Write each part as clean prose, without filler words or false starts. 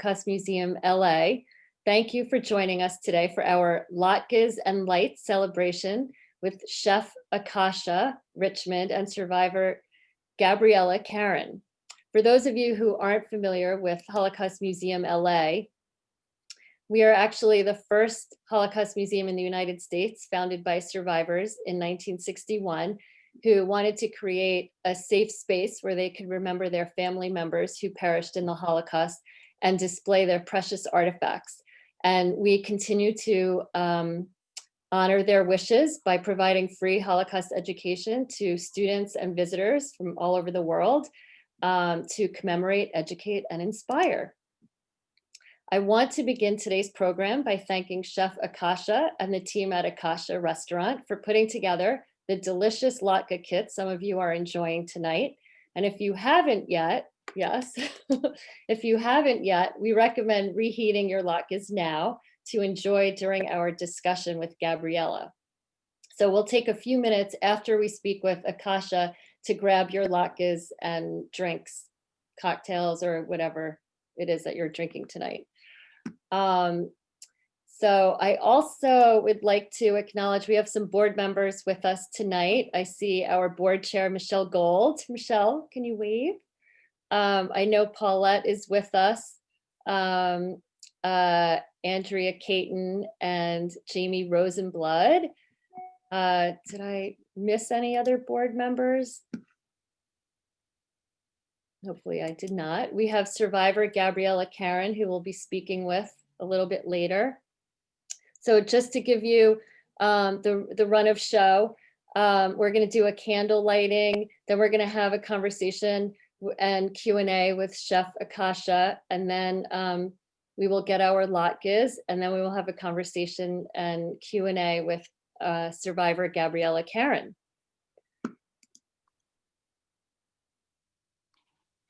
Holocaust Museum, LA. Thank you for joining us today for our Latkes and Lights celebration with Chef Akasha Richmond and survivor Gabriella Karin. For those of you who aren't familiar with Holocaust Museum, LA, we are actually the first Holocaust museum in the United States founded by survivors in 1961 who wanted to create a safe space where they could remember their family members who perished in the Holocaust and display their precious artifacts. And we continue to honor their wishes by providing free Holocaust education to students and visitors from all over the world to commemorate, educate, and inspire. I want to begin today's program by thanking Chef Akasha and the team at Akasha Restaurant for putting together the delicious latke kit some of you are enjoying tonight. And if you haven't yet, yes, if you haven't yet, we recommend reheating your latkes now to enjoy during our discussion with Gabriella. So we'll take a few minutes after we speak with Akasha to grab your latkes and drinks, cocktails, or whatever it is that you're drinking tonight. So I also would like to acknowledge we have some board members with us tonight. I see our board chair, Michelle Gold. Michelle, can you wave? I know Paulette is with us, Andrea Caton and Jamie Rosenblood. Did I miss any other board members? Hopefully I did not. We have survivor Gabriella Karin, who we'll be speaking with a little bit later. So just to give you the run of show, we're going to do a candle lighting, then we're going to have a conversation and Q&A with Chef Akasha, and then we will get our latkes, and then we will have a conversation and Q&A with survivor Gabriella Karin.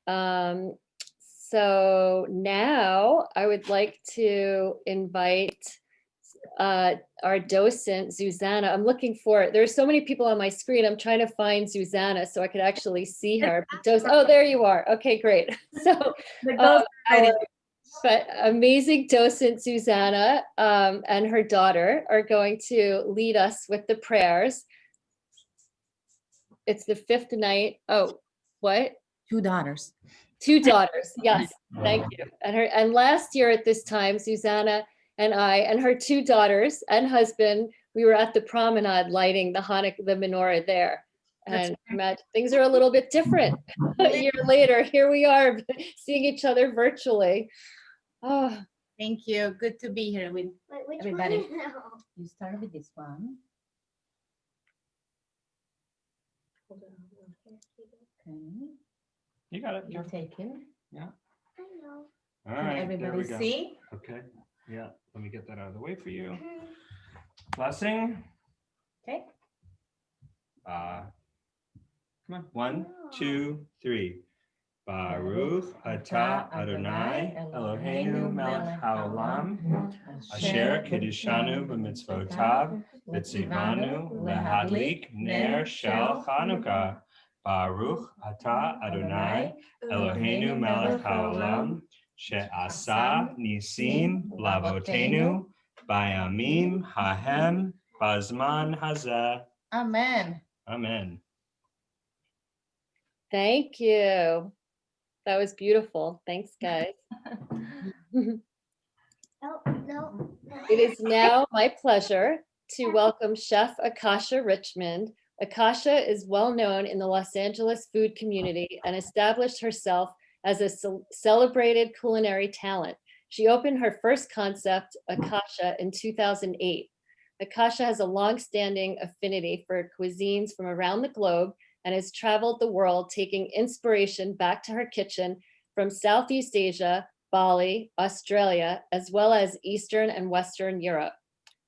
So now I would like to invite our docent, Susanna. I'm looking for, there's so many people on my screen. I'm trying to find Susanna so I could actually see her. Oh, there you are. Okay, great. So but amazing docent Susanna and her daughter are going to lead us with the prayers. It's the fifth night. Oh, what? 2 daughters. 2 daughters, yes, thank you. And last year at this time, Susanna and I and her 2 daughters and husband, we were at the promenade lighting the Hanukkah, the menorah there. And imagine, things are a little bit different. A year later, here we are seeing each other virtually. Oh, thank you. Good to be here with everybody. You start with this one. Okay. You got it. You take it. Yeah. I know. All Can right. everybody see? Okay. Yeah. Let me get that out of the way for you. Blessing. Okay. Come on. 1, 2, 3. Baruch atah Adonai Eloheinu melech haolam asher kiddushanu b'mitzvotav v'tzivanu lehadlik ner shel Hanukkah. Baruch atah Adonai Eloheinu melech haolam she'asa nisim lavotenu bayamim hahem bazman hazeh. Amen. Amen. thank you. That was beautiful. Thanks, guys. Oh, no. It is now my pleasure to welcome Chef Akasha Richmond. Akasha is well known in the Los Angeles food community and established herself as a celebrated culinary talent. She opened her first concept, Akasha, in 2008. Akasha has a long-standing affinity for cuisines from around the globe and has traveled the world taking inspiration back to her kitchen from Southeast Asia, Bali, Australia, as well as Eastern and Western Europe.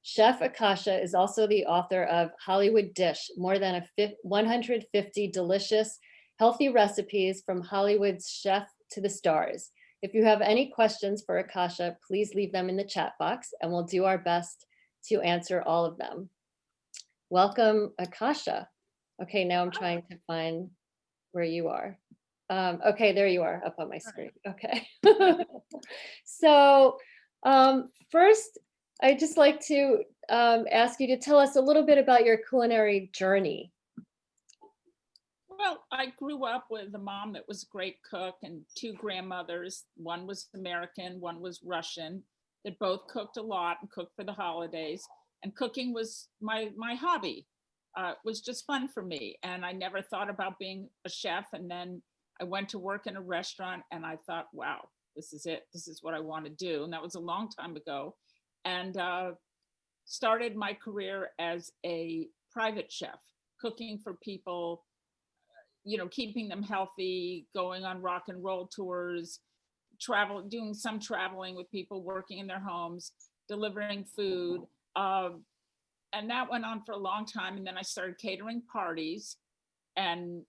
Chef Akasha is also the author of Hollywood Dish, more than 150 delicious, healthy recipes from Hollywood's chef to the stars. If you have any questions for Akasha, please leave them in the chat box and we'll do our best to answer all of them. Welcome, Akasha. Okay, now I'm trying to find where you are. Okay, there you are up on my screen. Okay. So first, I'd just like to ask you to tell us a little bit about your culinary journey. Well, I grew up with a mom that was a great cook and two grandmothers. One was American, one was Russian, that both cooked a lot and cooked for the holidays. And cooking was my hobby. It was just fun for me. And I never thought about being a chef. And then I went to work in a restaurant and I thought, wow, this is it. This is what I want to do. And that was a long time ago. And started my career as a private chef, cooking for people, keeping them healthy, going on rock and roll tours, doing some traveling with people, working in their homes, delivering food. And that went on for a long time. And then I started catering parties and,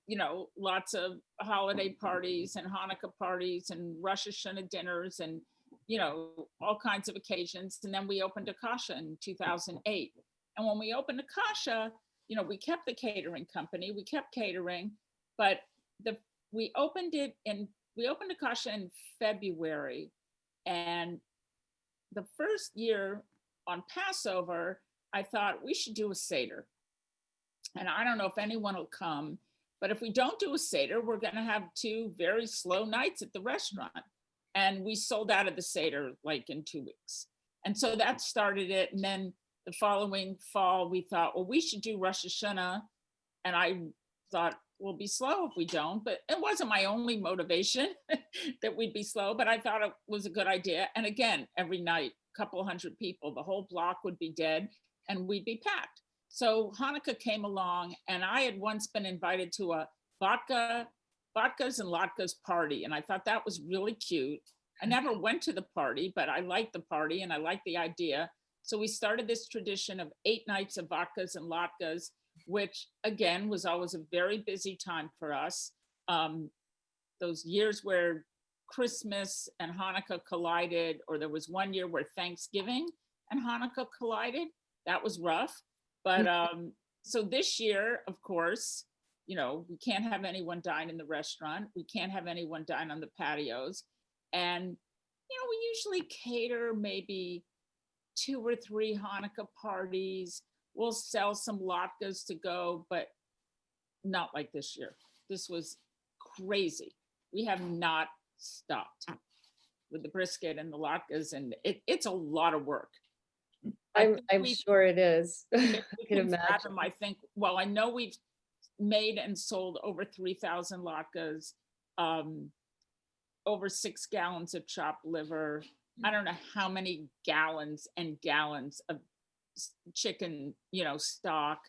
lots of holiday parties and Hanukkah parties and Rosh Hashanah dinners and, all kinds of occasions. And then we opened Akasha in 2008. And when we opened Akasha, we kept the catering company, we kept catering, but we opened Akasha in February. And the first year on Passover, I thought we should do a Seder. And I don't know if anyone will come, but if we don't do a Seder, we're going to have 2 very slow nights at the restaurant. And we sold out of the Seder like in 2 weeks. And so that started it. And then the following fall, we thought, well, we should do Rosh Hashanah. And I thought, we'll be slow if we don't. But it wasn't my only motivation that we'd be slow, but I thought it was a good idea. And again, every night, a couple hundred people, the whole block would be dead and we'd be packed. So Hanukkah came along and I had once been invited to a Latkes and Latkes party. And I thought that was really cute. I never went to the party, but I liked the party and I liked the idea. So we started this tradition of 8 nights of Latkes and Latkes, which again was always a very busy time for us. Those years where Christmas and Hanukkah collided, or there was one year where Thanksgiving and Hanukkah collided, that was rough. But so this year, of course, we can't have anyone dine in the restaurant. We can't have anyone dine on the patios. And, we usually cater maybe 2 or 3 Hanukkah parties. We'll sell some latkes to go, but not like this year. This was crazy. We have not stopped with the brisket and the latkes, and it's a lot of work. I'm sure it is. I We can can imagine. fathom, I think, well, I know we've made and sold over 3,000 latkes, over 6 gallons of chopped liver. I don't know how many gallons and gallons of chicken, stock,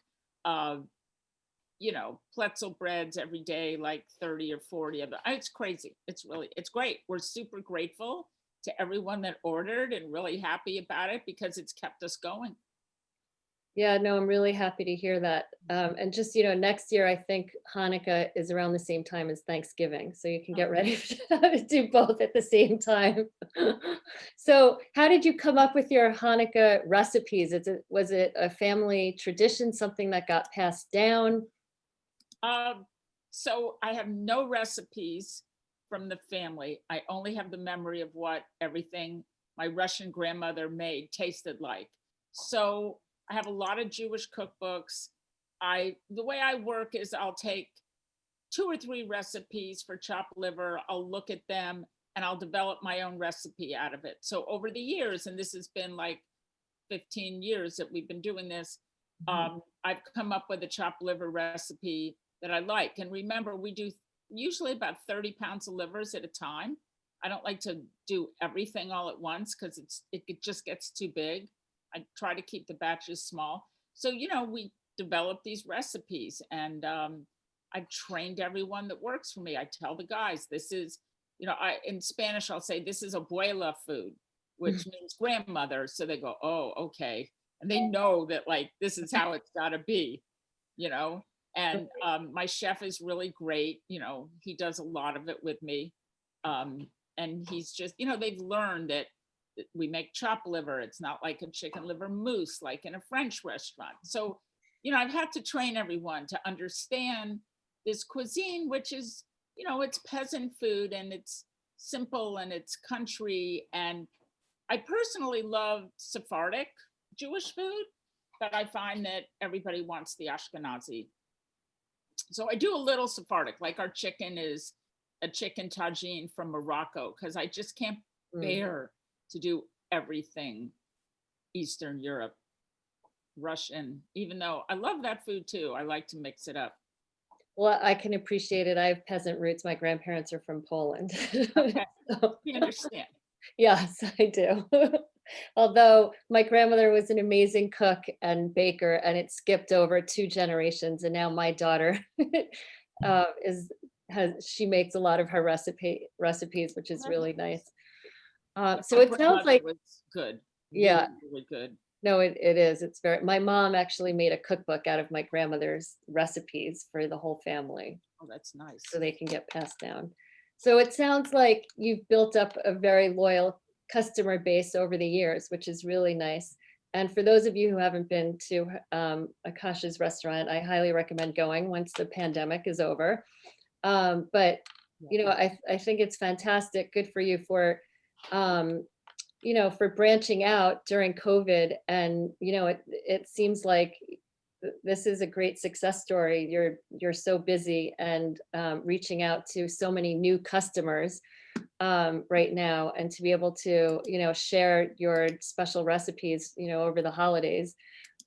pretzel breads every day, like 30 or 40 of them. It's crazy. It's great. We're super grateful to everyone that ordered and really happy about it because it's kept us going. Yeah, no, I'm really happy to hear that. And just, next year, I think Hanukkah is around the same time as Thanksgiving. So you can get ready to do both at the same time. So how did you come up with your Hanukkah recipes? Was it a family tradition, something that got passed down? So I have no recipes from the family. I only have the memory of what everything my Russian grandmother made tasted like. So I have a lot of Jewish cookbooks. The way I work is I'll take 2 or 3 recipes for chopped liver. I'll look at them and I'll develop my own recipe out of it. So over the years, and this has been like 15 years that we've been doing this, I've come up with a chopped liver recipe that I like. And remember, we do usually about 30 pounds of livers at a time. I don't like to do everything all at once because it just gets too big. I try to keep the batches small. So, we develop these recipes and I've trained everyone that works for me. I tell the guys, this is, in Spanish, I'll say, this is abuela food, which means grandmother. So they go, oh, okay. And they know that like, this is how it's gotta be, and my chef is really great. He does a lot of it with me. And he's just, they've learned that we make chopped liver. It's not like a chicken liver mousse, like in a French restaurant. So, I've had to train everyone to understand this cuisine, which is it's peasant food and it's simple and it's country. And I personally love Sephardic Jewish food, but I find that everybody wants the Ashkenazi. So I do a little Sephardic, like our chicken is a chicken tagine from Morocco, because I just can't bear to do everything Eastern Europe, Russian, even though I love that food too. I like to mix it up. Well, I can appreciate it. I have peasant roots. My grandparents are from Poland. Okay. So, You understand. yes, I do. Although my grandmother was an amazing cook and baker, and it skipped over 2 generations, and now my daughter she makes a lot of her recipes, which is really nice. So My it sounds grandmother like, was good. yeah, Really, really good. no, it is. It's very, my mom actually made a cookbook out of my grandmother's recipes for the whole family, Oh, that's nice. so they can get passed down. So it sounds like you've built up a very loyal customer base over the years, which is really nice. And for those of you who haven't been to Akasha's restaurant, I highly recommend going once the pandemic is over. But I think it's fantastic. Good for you for for branching out during COVID. And it seems like this is a great success story. You're so busy and reaching out to so many new customers right now, and to be able to share your special recipes over the holidays.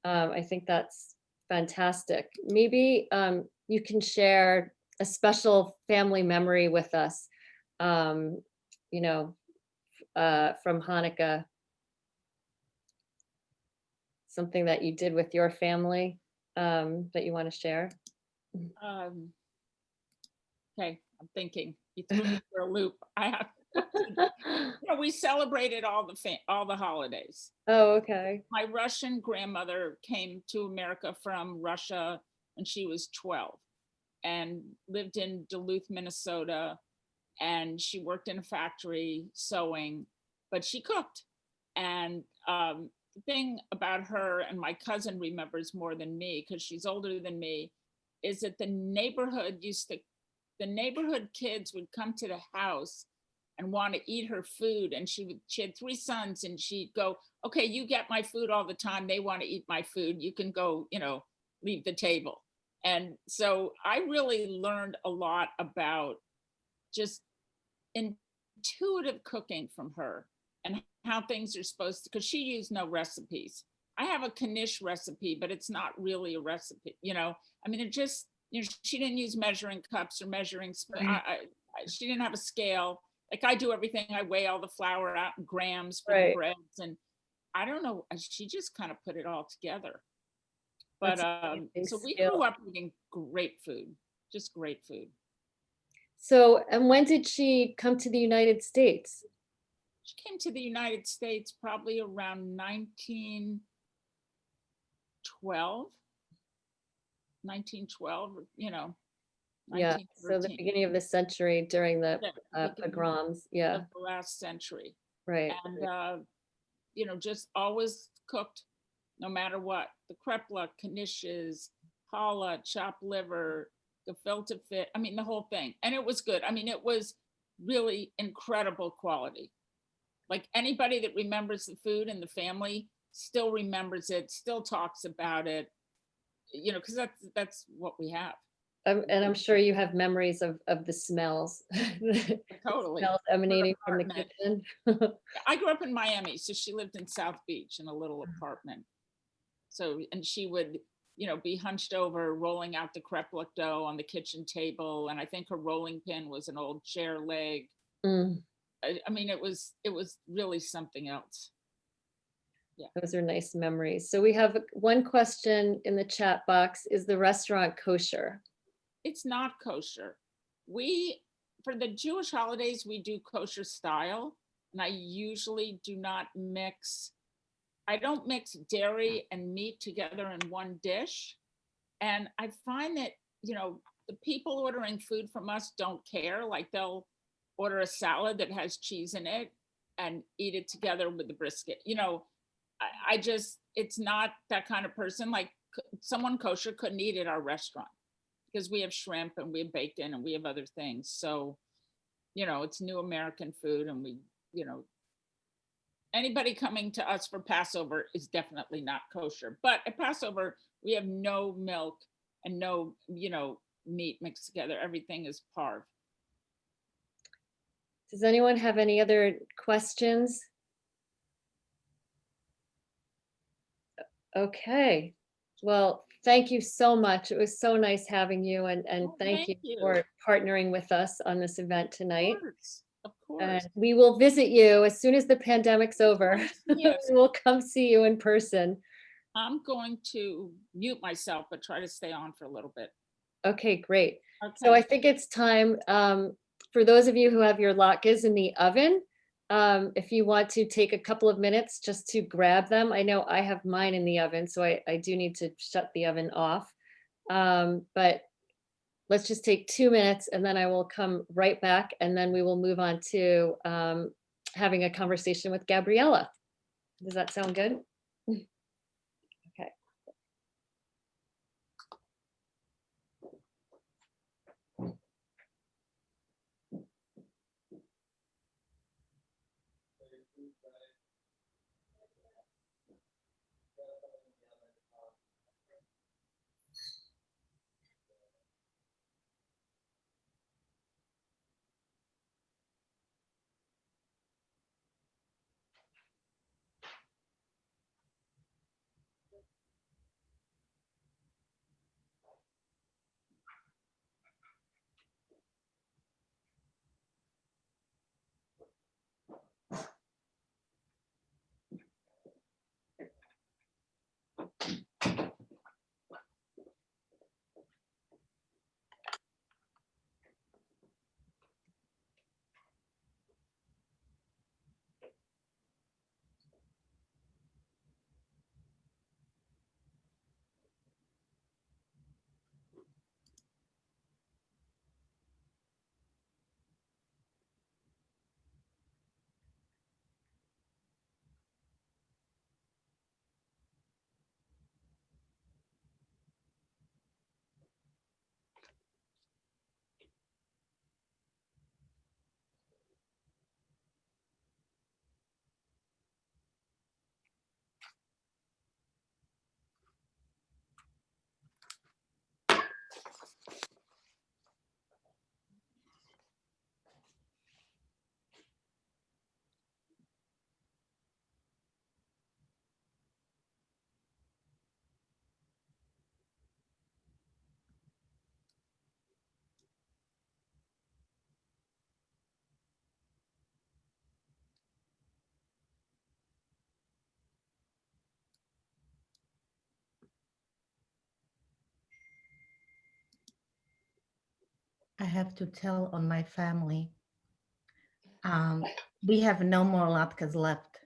I think that's fantastic. Maybe you can share a special family memory with us, um, you know, from Hanukkah, something that you did with your family that you want to share. Um, okay, I'm thinking. You threw me for a loop. I have. We celebrated all the holidays. Oh, okay. My Russian grandmother came to America from Russia when she was 12 and lived in Duluth, Minnesota. And she worked in a factory sewing, but she cooked. And the thing about her, and my cousin remembers more than me because she's older than me, is that the neighborhood kids would come to the house and want to eat her food. And she had 3 sons, and she'd go, okay, you get my food all the time. They want to eat my food. You can go, leave the table. And so I really learned a lot about just intuitive cooking from her and how things are supposed to, because she used no recipes. I have a knish recipe, but it's not really a recipe. It just, she didn't use measuring cups or measuring spoon. She didn't have a scale. Like I do everything. I weigh all the flour out in grams for the breads. And I don't know, she just kind of put it all together. But so we grew up eating great food, just great food. So, and when did she come to the United States? She came to the United States probably around 1912, Yeah, so the beginning of the century during the pogroms. Yeah, the last century. Right. And just always cooked, no matter what. The krepla, knishes, challah, chopped liver, gefilte fish. The whole thing, and it was good. It was really incredible quality. Like anybody that remembers the food in the family still remembers it, still talks about it. Because that's what we have. And I'm sure you have memories of the smells. Totally. Smells emanating from the kitchen. I grew up in Miami, so she lived in South Beach in a little apartment. So, and she would, be hunched over, rolling out the krepla dough on the kitchen table. And I think her rolling pin was an old chair leg. Mm. It was really something else. Yeah. Those are nice memories. So we have one question in the chat box. Is the restaurant kosher? It's not kosher. For the Jewish holidays, we do kosher style. And I usually I don't mix dairy and meat together in one dish. And I find that, the people ordering food from us don't care. Like they'll order a salad that has cheese in it and eat it together with the brisket. It's not that kind of person. Like someone kosher couldn't eat at our restaurant. because we have shrimp and we have bacon and we have other things. So, it's new American food, and anybody coming to us for Passover is definitely not kosher. But at Passover, we have no milk and no, meat mixed together. Everything is parve. Does anyone have any other questions? Okay, well, thank you so much. It was so nice having you, and Oh, thank you thank you. for partnering with us on this event tonight. Of course. And we will visit you as soon as the pandemic's over. Yes. We will come see you in person. I'm going to mute myself, but try to stay on for a little bit. Okay, great. So I think it's time for those of you who have your latkes in the oven, if you want to take a couple of minutes just to grab them. I know I have mine in the oven, so I do need to shut the oven off. But let's just take 2 minutes, and then I will come right back, and then we will move on to having a conversation with Gabriella. Does that sound good? Okay. I have to tell on my family. We have no more latkes left.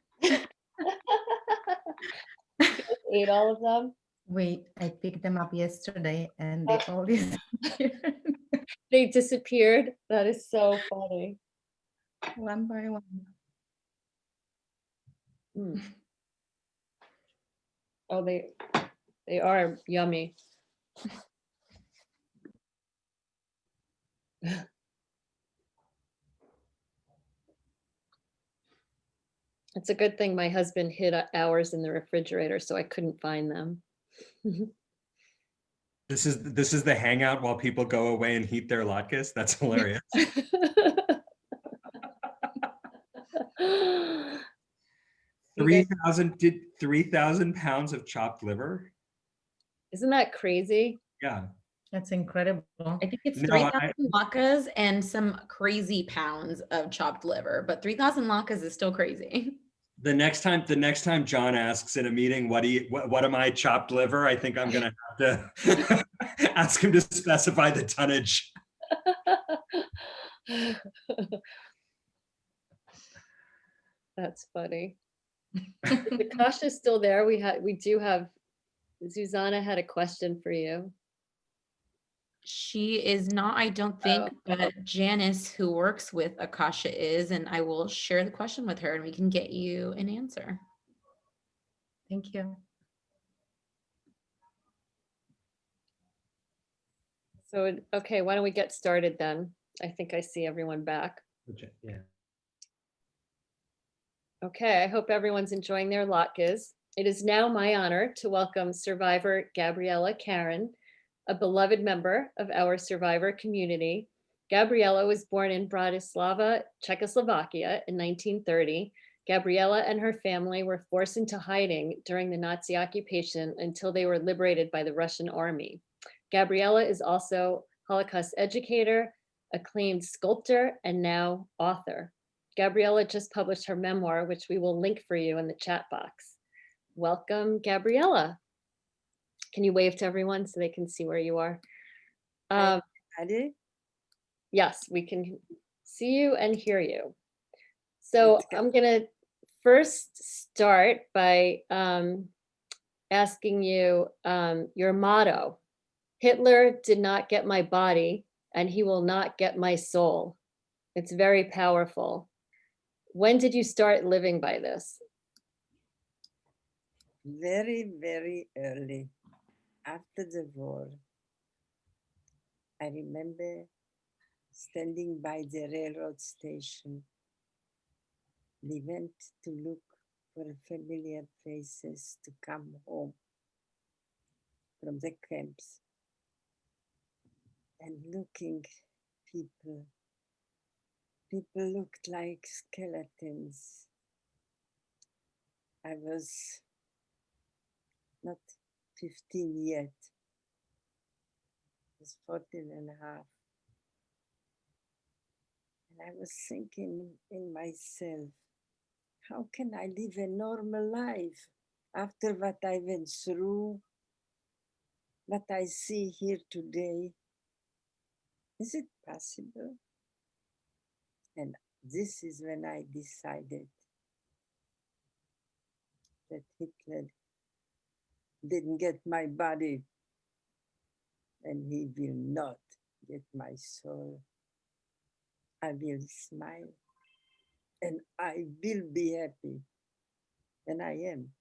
Ate all of them? Wait, I picked them up yesterday and they all disappeared. They disappeared? That is so funny. One by one. Mm. Oh, they are yummy. It's a good thing my husband hid ours in the refrigerator, so I couldn't find them. This is the hangout while people go away and heat their latkes. That's hilarious. 3,000 pounds of chopped liver. Isn't that crazy? Yeah. That's incredible. I think it's No, 3,000 latkes and some crazy pounds of chopped liver, but 3,000 latkes is still crazy. The next time John asks in a meeting, what am I, chopped liver? I think I'm gonna have to ask him to specify the tonnage. That's funny. Akasha's still there. We do have, Susanna had a question for you. She is not, I don't think, but Janice, who works with Akasha, is, and I will share the question with her and we can get you an answer. Thank you. So, okay, why don't we get started then? I think I see everyone back. Yeah. Okay, I hope everyone's enjoying their latkes. It is now my honor to welcome survivor Gabriella Karin, a beloved member of our survivor community. Gabriella was born in Bratislava, Czechoslovakia in 1930. Gabriella and her family were forced into hiding during the Nazi occupation until they were liberated by the Russian army. Gabriella is also Holocaust educator, acclaimed sculptor, and now author. Gabriella just published her memoir, which we will link for you in the chat box. Welcome, Gabriella. Can you wave to everyone so they can see where you are? Ready? Yes, we can see you and hear you. So I'm gonna first start by asking you your motto. Hitler did not get my body and he will not get my soul. It's very powerful. When did you start living by this? Very, very early after the war. I remember standing by the railroad station. We went to look for familiar faces to come home from the camps. And looking, people looked like skeletons. I was not 15 yet. I was 14 and a half. And I was thinking in myself, how can I live a normal life after what I went through, what I see here today? Is it possible? And this is when I decided that Hitler didn't get my body and he will not get my soul. I will smile and I will be happy. And I am.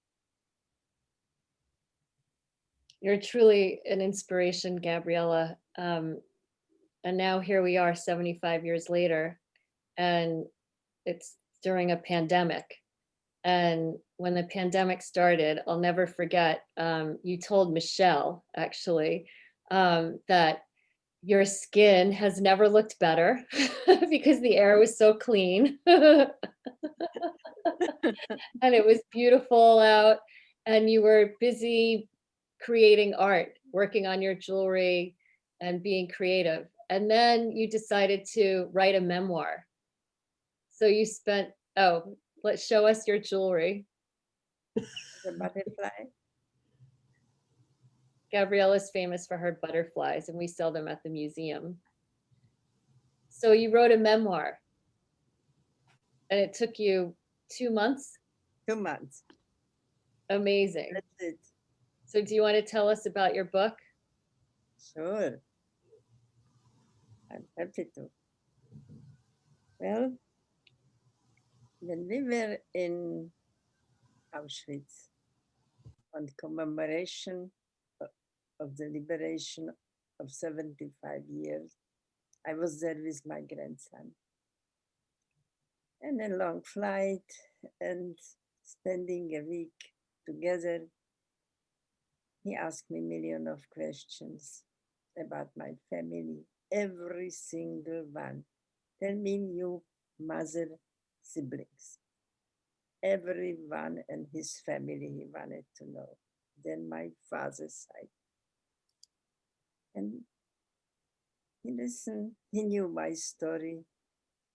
You're truly an inspiration, Gabriella. And now here we are 75 years later, and it's during a pandemic. And when the pandemic started, I'll never forget, you told Michelle, actually, that your skin has never looked better because the air was so clean. And it was beautiful out, and you were busy creating art, working on your jewelry and being creative. And then you decided to write a memoir. So you spent, oh, let's show us your jewelry. The butterfly. Gabriella's famous for her butterflies, and we sell them at the museum. So you wrote a memoir, and it took you 2 months? 2 months. Amazing. That's it. So do you want to tell us about your book? Sure. I'm happy to. Well, when we were in Auschwitz on commemoration of the liberation of 75 years, I was there with my grandson. And a long flight and spending a week together, he asked me a million of questions about my family, every single one. Tell me your mother, siblings. Everyone and his family he wanted to know. Then my father's side. And he listened, he knew my story,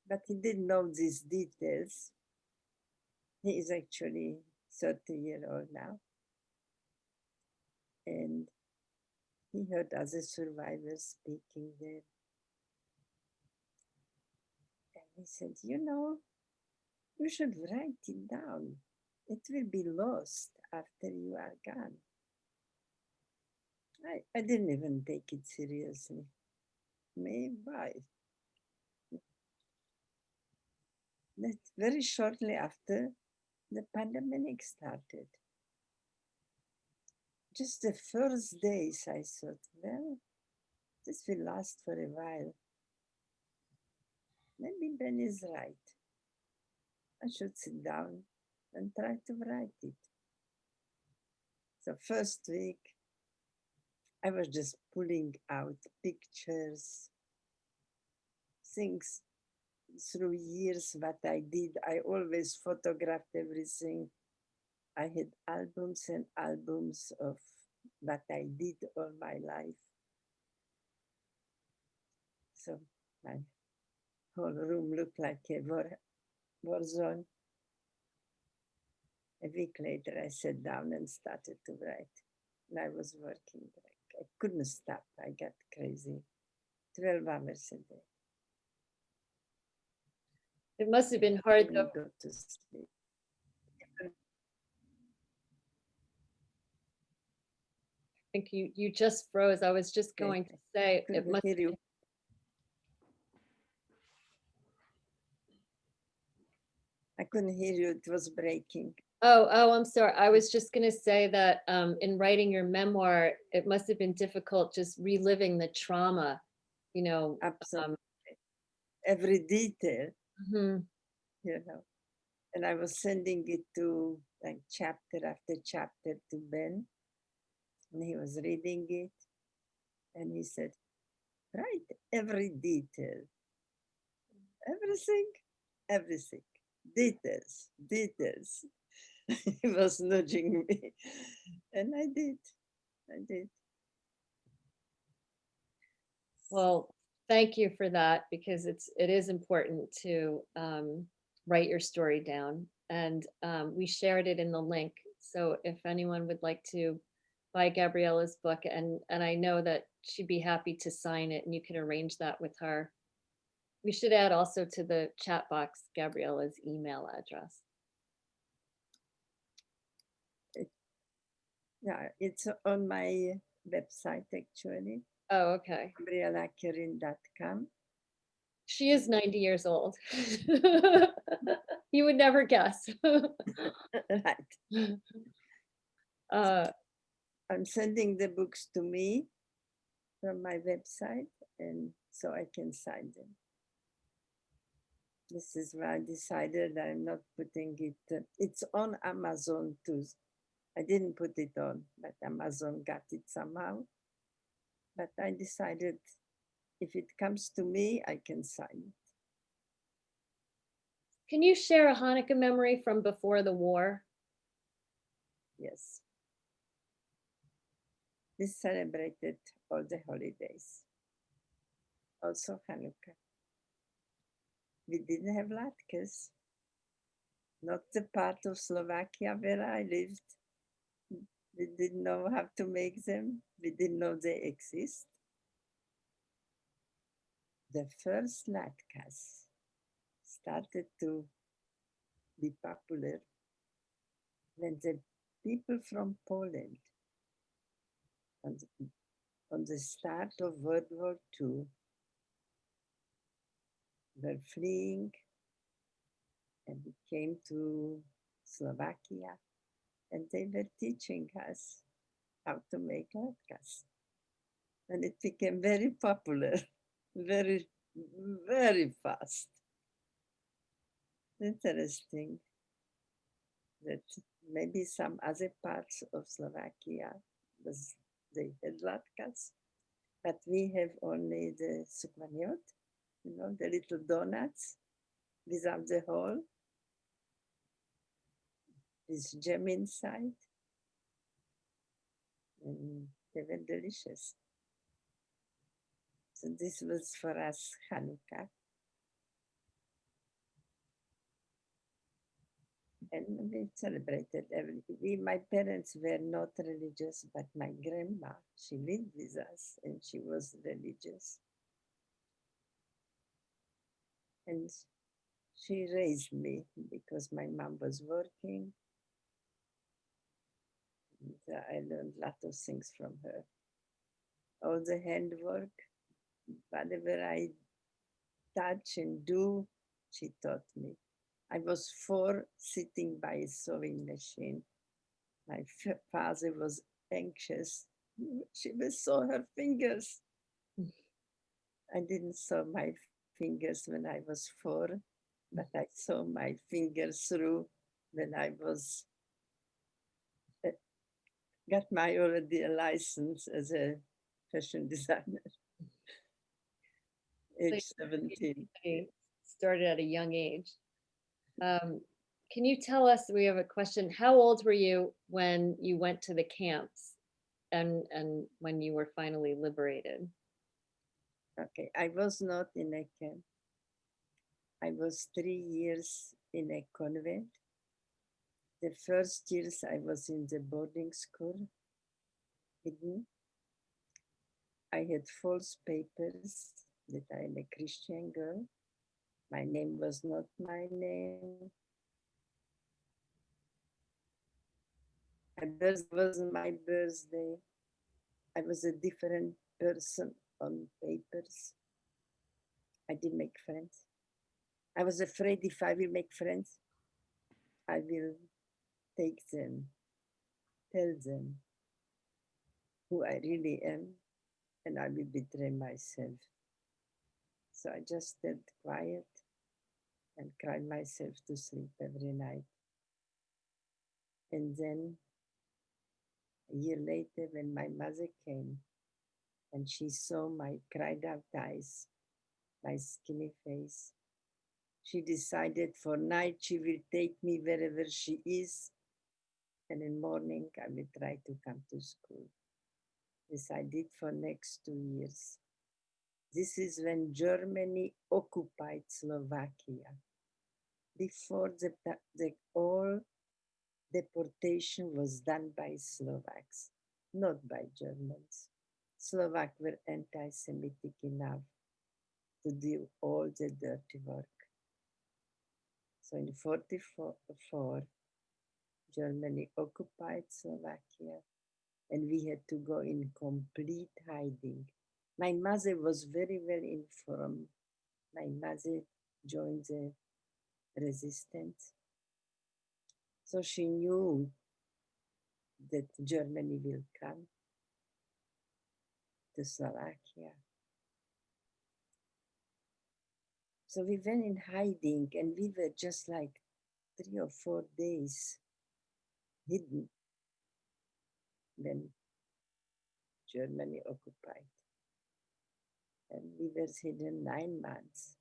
but he didn't know these details. He is actually 30-year-old now. And he heard other survivors speaking there. And he said, you know, you should write it down. It will be lost after you are gone. I didn't even take it seriously. Maybe why? That very shortly after the pandemic started. Just the first days I thought, well, this will last for a while. Maybe Ben is right. I should sit down and try to write it. So first week, I was just pulling out pictures, things through years, what I did. I always photographed everything. I had albums and albums of what I did all my life. So my whole room looked like a war zone. A week later, I sat down and started to write. And I was working. I couldn't stop. I got crazy. 12 hours a day. It must have been hard though. Couldn't go to sleep. I think you just froze. I was just Okay. going to say it Couldn't must hear you. I couldn't hear you. It was breaking. Oh, I'm sorry. I was just going to say that in writing your memoir, it must have been difficult just reliving the trauma, you know. Absolutely. Every detail, Mhm. you know. And I was sending it to like chapter after chapter to Ben. And he was reading it. And he said, write every detail. Everything. Details. He was nudging me. And I did. Well, thank you for that because it is important to write your story down. And we shared it in the link. So if anyone would like to buy Gabriella's book, and I know that she'd be happy to sign it and you can arrange that with her. We should add also to the chat box Gabriella's email address. Yeah, it's on my website actually, Oh, okay. GabriellaKarin.com. She is 90 years old. You would never guess. Right. I'm sending the books to me from my website, and so I can sign them. This is why I decided I'm not putting it. It's on Amazon too. I didn't put it on, but Amazon got it somehow. But I decided if it comes to me, I can sign it. Can you share a Hanukkah memory from before the war? Yes. We celebrated all the holidays, also Hanukkah. We didn't have Latkes, not the part of Slovakia where I lived. We didn't know how to make them. We didn't know they exist. The first Latkes started to be popular when the people from Poland on the start of World War II were fleeing and came to Slovakia, and they were teaching us how to make latkes. And it became very popular, very, very fast. Interesting that maybe some other parts of Slovakia they had latkes, but we have only the sukvaniot, the little donuts without the hole, with jam inside. And they were delicious. So this was for us Hanukkah. And we celebrated my parents were not religious, but my grandma, she lived with us and she was religious. And she raised me because my mom was working. And I learned a lot of things from her. All the handwork, whatever I touch and do, she taught me. I was 4 sitting by a sewing machine. My father was anxious. She will sew her fingers. I didn't saw my fingers when I was 4, but I saw my fingers through when I was got my already a license as a fashion designer, age 17. You started at a young age. Can you tell us, we have a question, how old were you when you went to the camps and when you were finally liberated? Okay, I was not in a camp. I was 3 years in a convent. The first years I was in the boarding school, hidden. I had false papers that I'm a Christian girl. My name was not my name. My birthday wasn't my birthday. I was a different person on papers. I didn't make friends. I was afraid if I will make friends, I will take them, tell them who I really am, and I will betray myself. So I just stayed quiet and cried myself to sleep every night. And then a year later, when my mother came and she saw my cried out eyes, my skinny face, she decided for night she will take me wherever she is, and in morning I will try to come to school. This I did for next 2 years. This is when Germany occupied Slovakia. Before the all deportation was done by Slovaks, not by Germans. Slovaks were anti-Semitic enough to do all the dirty work. So in 1944, Germany occupied Slovakia, and we had to go in complete hiding. My mother was very well informed. My mother joined the resistance. So she knew that Germany will come to Slovakia. So we went in hiding, and we were just like 3 or 4 days hidden when Germany occupied. And we were hidden 9 months.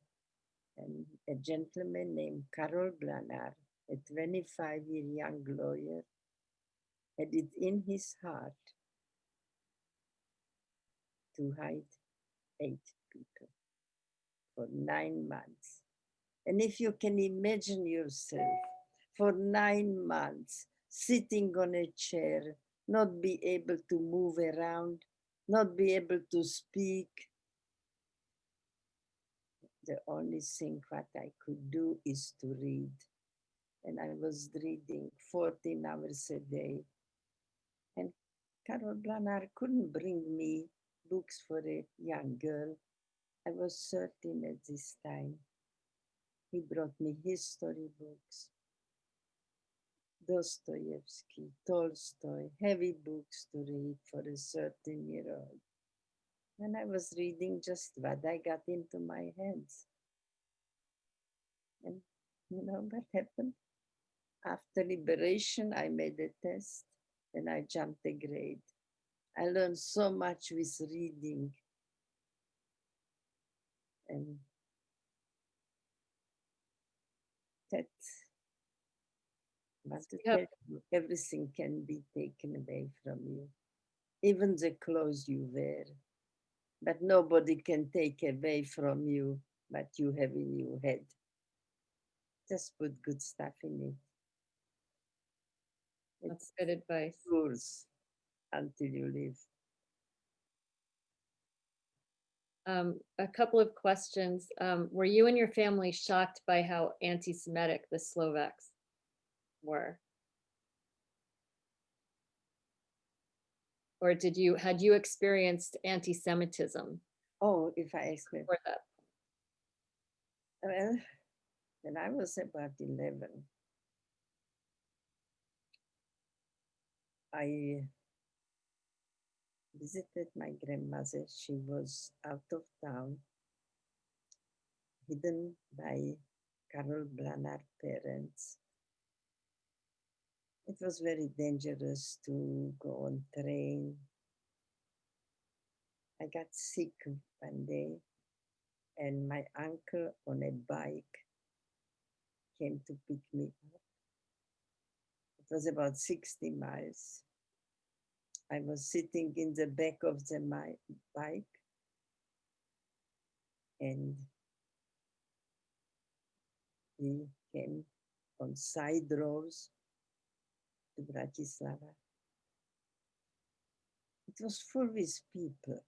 And a gentleman named Karol Blanar, a 25-year young lawyer, had it in his heart to hide 8 people for 9 months. And if you can imagine yourself for 9 months sitting on a chair, not be able to move around, not be able to speak, the only thing what I could do is to read. And I was reading 14 hours a day. And Karol Blanar couldn't bring me books for a young girl. I was 13 at this time. He brought me history books, Dostoevsky, Tolstoy, heavy books to read for a 13-year-old. And I was reading just what I got into my hands. And you know what happened? After liberation, I made a test and I jumped a grade. I learned so much with reading. And that was to tell you, everything can be taken away from you, even the clothes you wear. But nobody can take away from you what you have in your head. Just put good stuff in it. That's good advice. Yours until you leave. A couple of questions. Were you and your family shocked by how anti-Semitic the Slovaks were? Or had you experienced anti-Semitism Oh, if I explain. before that? Well, when I was about 11, I visited my grandmother. She was out of town, hidden by Carol Branagh parents. It was very dangerous to go on train. I got sick one day, and my uncle on a bike came to pick me up. It was about 60 miles. I was sitting in the back of the bike, and he came on side roads to Bratislava. It was full with people,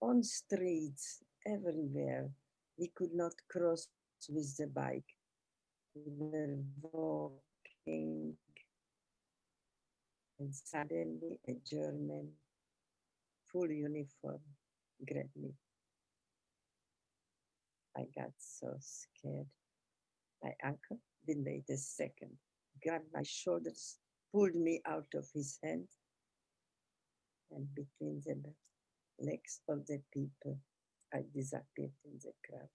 on streets, everywhere. We could not cross with the bike. We were walking, and suddenly a German, full uniform, grabbed me. I got so scared. My uncle didn't wait a second, grabbed my shoulders, pulled me out of his hand, and between the legs of the people, I disappeared in the crowd.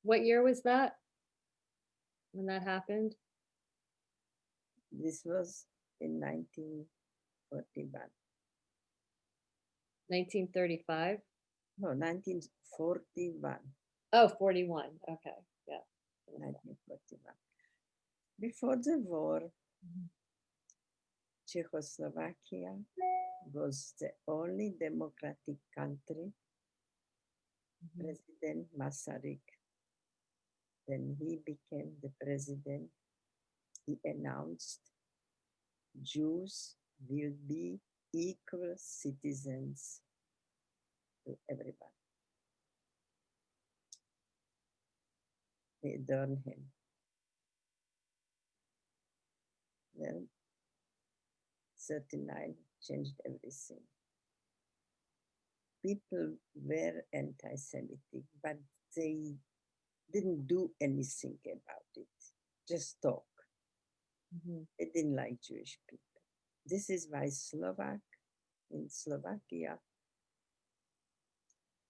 What year was that when that happened? This was in 1941. 1935? No, 1941. Oh, 41. Okay. Yeah. 1941. Before the war, Czechoslovakia was the only democratic country. President Masaryk, when he became the president, he announced Jews will be equal citizens to everyone. They adorn him. Then 39 changed everything. People were anti-Semitic, but they didn't do anything about it, just talk. They didn't like Jewish people. This is why Slovak in Slovakia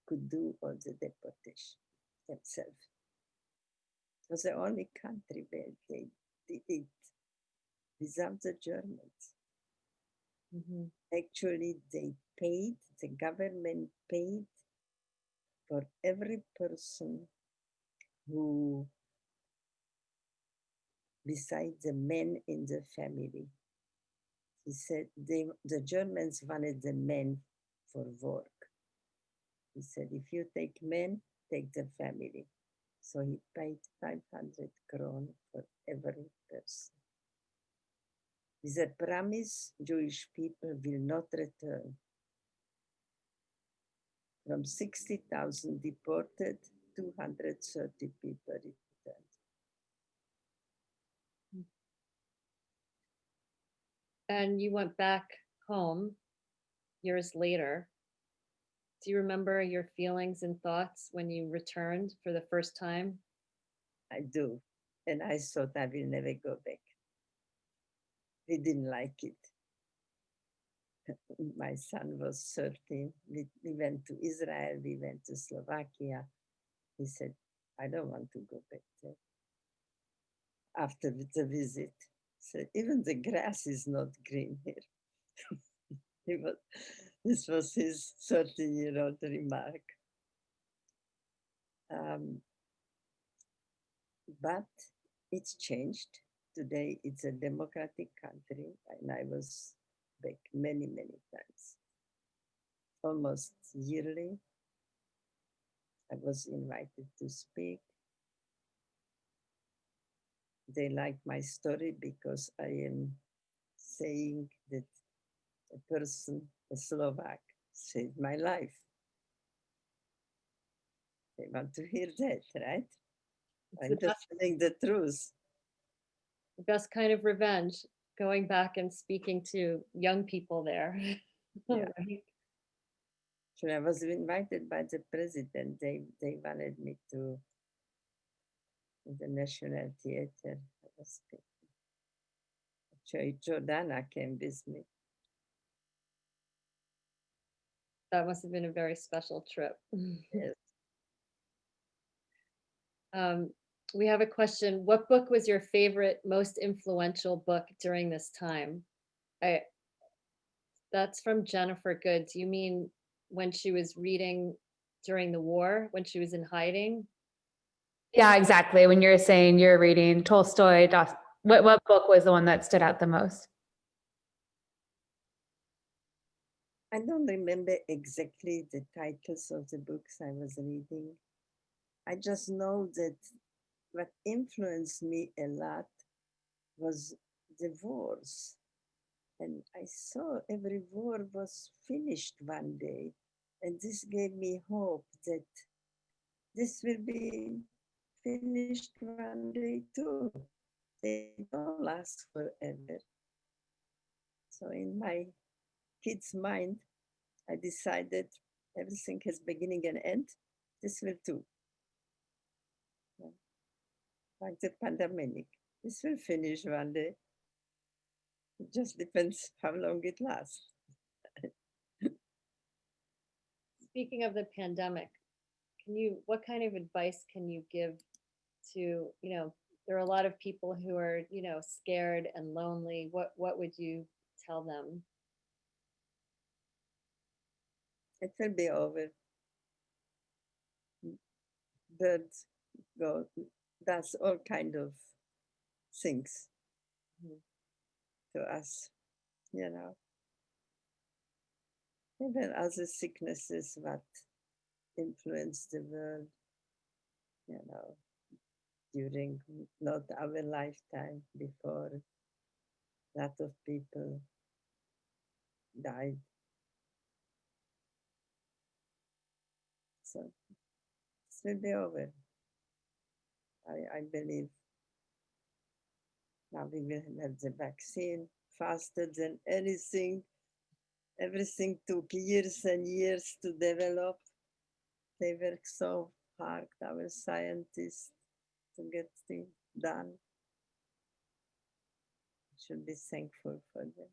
could do all the deportation themselves. It was the only country where they did it without the Germans. Actually, the government paid for every person who, besides the men in the family, he said the Germans wanted the men for work. He said, if you take men, take the family. So he paid 500 kron for every person. With a promise, Jewish people will not return. From 60,000 deported, 230 people returned. And you went back home years later. Do you remember your feelings and thoughts when you returned for the first time? I do. And I thought I will never go back. We didn't like it. My son was 13. We went to Israel, we went to Slovakia. He said, I don't want to go back there. After the visit, said, even the grass is not green here. This was his 13-year-old remark. But it's changed. Today it's a democratic country, and I was back many, many times. Almost yearly, I was invited to speak. They like my story because I am saying that a person, a Slovak, saved my life. They want to hear that, right? I'm just telling the truth. The best kind of revenge, going back and speaking to young people there. Yeah. Right? So I was invited by the president. They wanted me to the National Theater. I was speaking. Jordana came with me. That must have been a very special trip. Yes. We have a question. What book was your favorite, most influential book during this time? That's from Jennifer Good. Do you mean when she was reading during the war, when she was in hiding? Yeah, exactly. When you're saying you're reading Tolstoy, what book was the one that stood out the most? I don't remember exactly the titles of the books I was reading. I just know that what influenced me a lot was the wars. And I saw every war was finished one day. And this gave me hope that this will be finished one day too. They don't last forever. So in my kid's mind, I decided everything has beginning and end. This will too. Like the pandemic. This will finish one day. It just depends how long it lasts. Speaking of the pandemic, what kind of advice can you give to, there are a lot of people who are, scared and lonely. What would you tell them? It will be over. Birds go, does all kind of things to us, you know. Even other sicknesses that influence the world, you know, during not our lifetime, before a lot of people died. So this will be over. I believe now we will have the vaccine faster than anything. Everything took years and years to develop. They worked so hard, our scientists, to get things done. Should be thankful for them.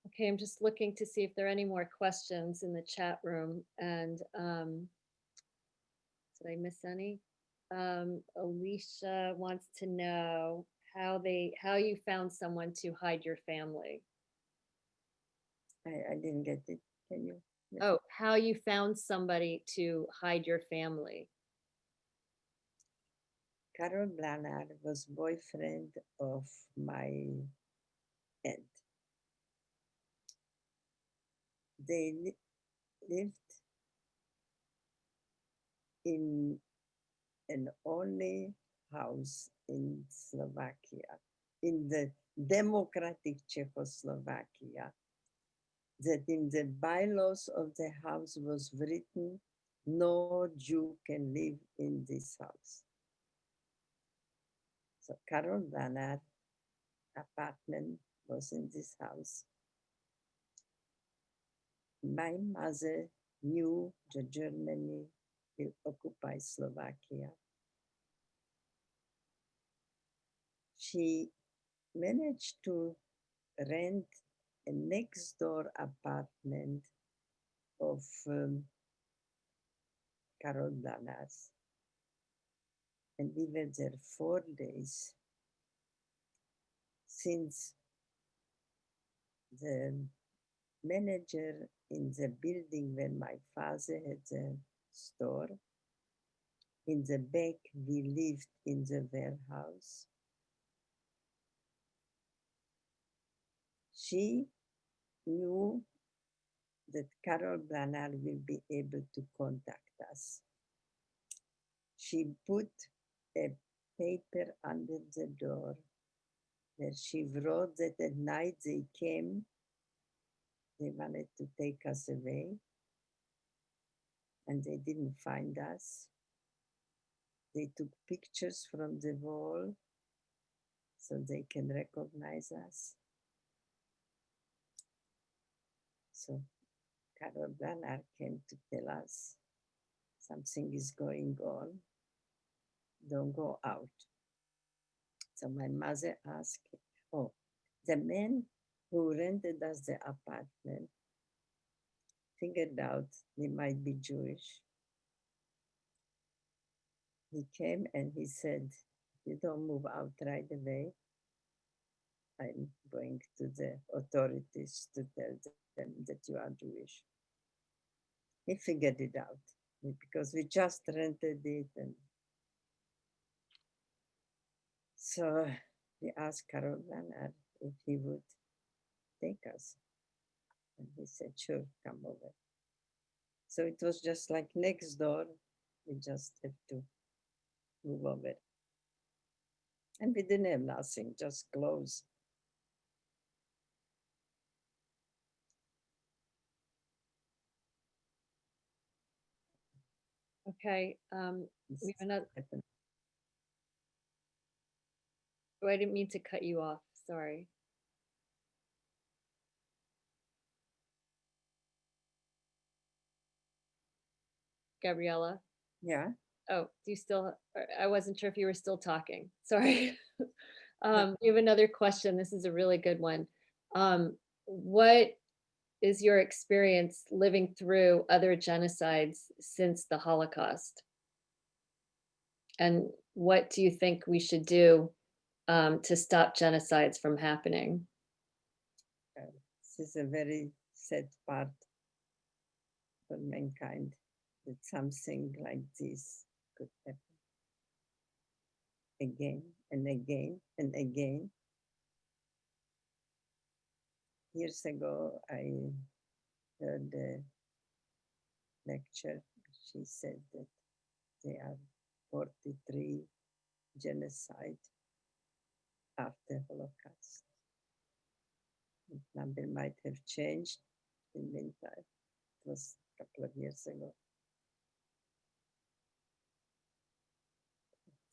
Okay, I'm just looking to see if there are any more questions in the chat room. And did I miss any? Alicia wants to know how you found someone to hide your family. I didn't get it. Can you? Oh, how you found somebody to hide your family. Carol Blanard was boyfriend of my aunt. They lived in an only house in Slovakia, in the democratic Czechoslovakia, that in the bylaws of the house was written, no Jew can live in this house. So Carol Blanard apartment was in this house. My mother knew that Germany will occupy Slovakia. She managed to rent a next door apartment of Carol Blanard's. And we were there 4 days. Since the manager in the building where my father had the store, in the back we lived in the warehouse. She knew that Carol Blanard will be able to contact us. She put a paper under the door where she wrote that at night they came, they wanted to take us away, and they didn't find us. They took pictures from the wall so they can recognize us. So Carol Blanard came to tell us something is going on. don't go out. So my mother asked, oh, the man who rented us the apartment figured out they might be Jewish. He came and he said, you don't move out right away. I'm going to the authorities to tell them that you are Jewish. He figured it out because we just rented it. And so we asked Carol Leonard if he would take us. And he said, sure, come over. So it was just like next door. We just have to move over. And we didn't have nothing, just clothes. Okay, we have another, Happened. oh, I didn't mean to cut you off, sorry. Gabriella? Yeah. Oh, do you still, I wasn't sure if you were still talking, sorry. We have another question, this is a really good one. What is your experience living through other genocides since the Holocaust? And what do you think we should do to stop genocides from happening? This is a very sad part for mankind that something like this could happen again and again and again. Years ago, I heard a lecture. She said that there are 43 genocide after Holocaust. The number might have changed in the meantime. It was a couple of years ago.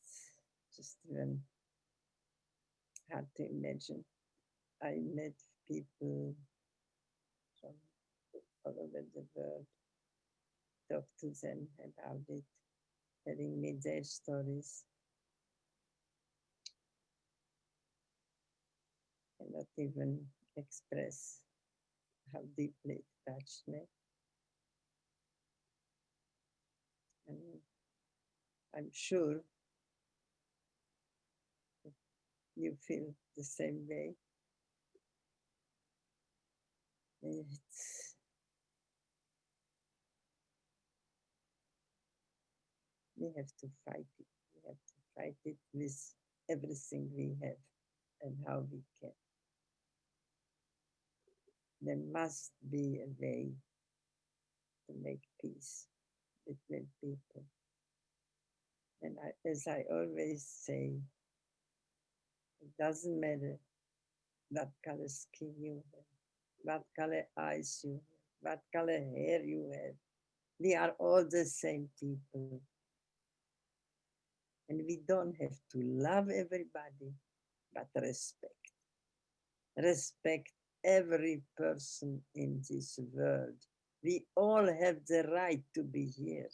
It's just even hard to imagine. I met people from all over the world, talked to them about it, telling me their stories. Cannot even express how deeply it touched me. And I'm sure you feel the same way. We have to fight it. We have to fight it with everything we have and how we can. There must be a way to make peace between people. And as I always say, it doesn't matter what color skin you have, what color eyes you have, what color hair you have. We are all the same people. And we don't have to love everybody, but respect. Respect every person in this world. We all have the right to be here.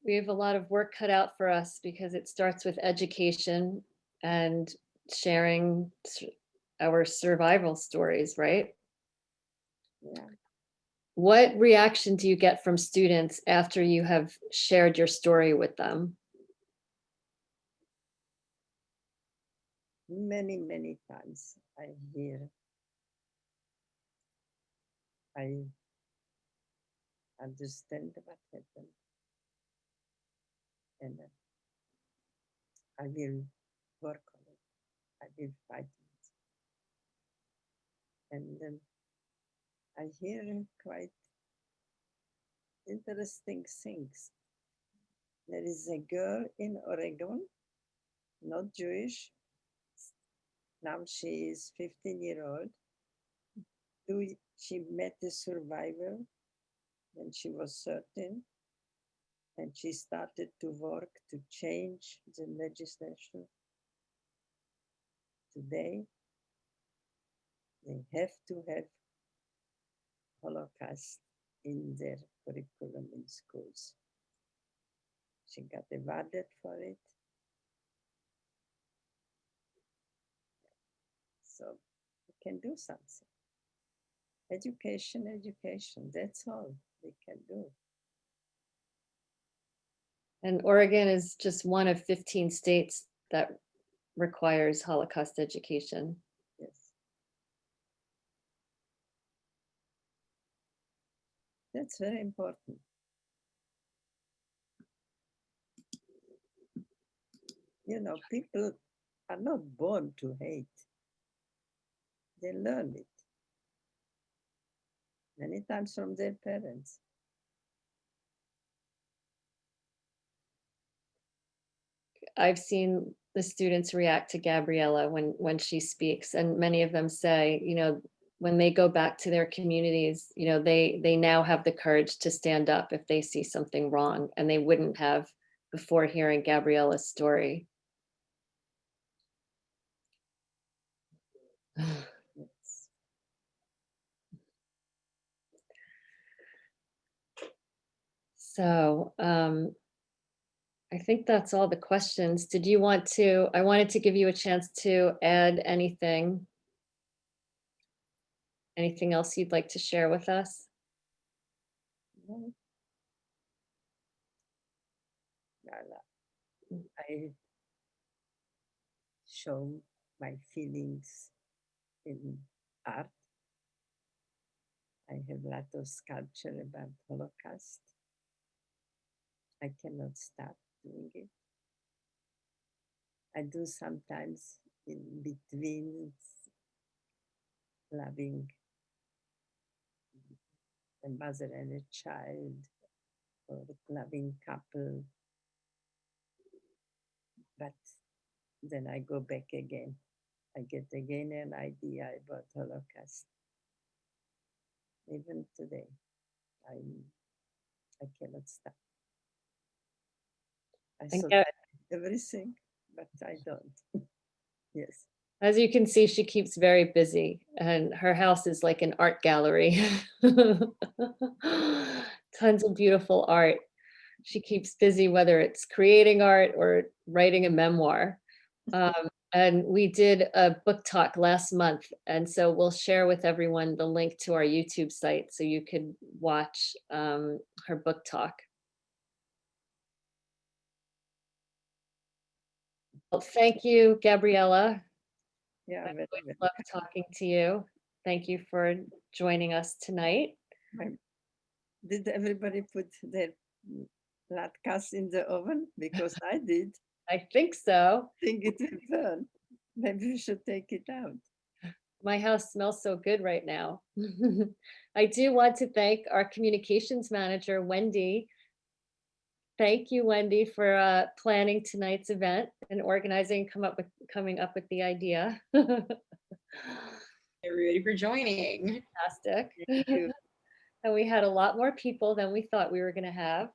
We have a lot of work cut out for us because it starts with education and sharing our survival stories, right? Yeah. What reaction do you get from students after you have shared your story with them? Many, many times I hear, I understand what happened. And I will work on it. I will fight it. And I hear quite interesting things. There is a girl in Oregon, not Jewish. Now she is 15-year-old. She met a survivor when she was 13. And she started to work to change the legislation. Today, they have to have Holocaust in their curriculum in schools. She got awarded for it. So we can do something. Education, education, that's all we can do. And Oregon is just one of 15 states that requires Holocaust education. Yes. That's very important. You know, people are not born to hate. They learn it. Many times from their parents. I've seen the students react to Gabriella when she speaks, and many of them say, you know, when they go back to their communities, you know, they now have the courage to stand up if they see something wrong, and they wouldn't have before hearing Gabriella's story. Yes. So I think that's all the questions. Did you want to, I wanted to give you a chance to add anything. Anything else you'd like to share with us? No. I show my feelings in art. I have a lot of sculpture about Holocaust. I cannot stop doing it. I do sometimes in between loving a mother and a child or a loving couple. But then I go back again. I get again an idea about Holocaust. Even today, I cannot stop. I And saw Ga- everything, but I don't. Yes. As you can see, she keeps very busy, and her house is like an art gallery. Tons of beautiful art. She keeps busy, whether it's creating art or writing a memoir. And we did a book talk last month, and so we'll share with everyone the link to our YouTube site so you could watch her book talk. Well, thank you, Gabriella. Yeah, I very, always very love talking to you. Thank you for joining us tonight. Did everybody put their latkes in the oven? Because I did. I think so. Think it will burn. Maybe we should take it out. My house smells so good right now. I do want to thank our communications manager, Wendy. Thank you, Wendy, for planning tonight's event and organizing, coming up with the idea. Everybody for joining. Fantastic. Thank you. And we had a lot more people than we thought we were going to have.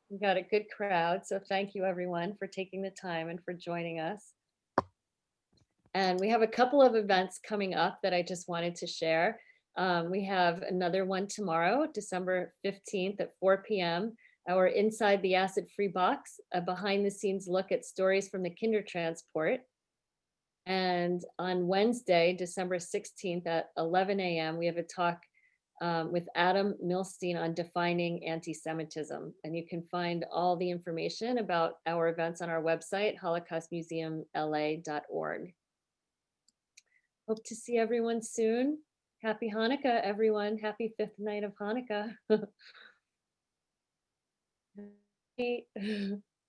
We got a good crowd. So thank you, everyone, for taking the time and for joining us. And we have a couple of events coming up that I just wanted to share. We have another one tomorrow, December 15th at 4 p.m. Our Inside the Acid Free Box, a behind the scenes look at stories from the Kindertransport. And on Wednesday, December 16th at 11 a.m., we have a talk with Adam Milstein on defining anti-Semitism. And you can find all the information about our events on our website, holocaustmuseumla.org. Hope to see everyone soon. Happy Hanukkah, everyone. Happy 5th night of Hanukkah.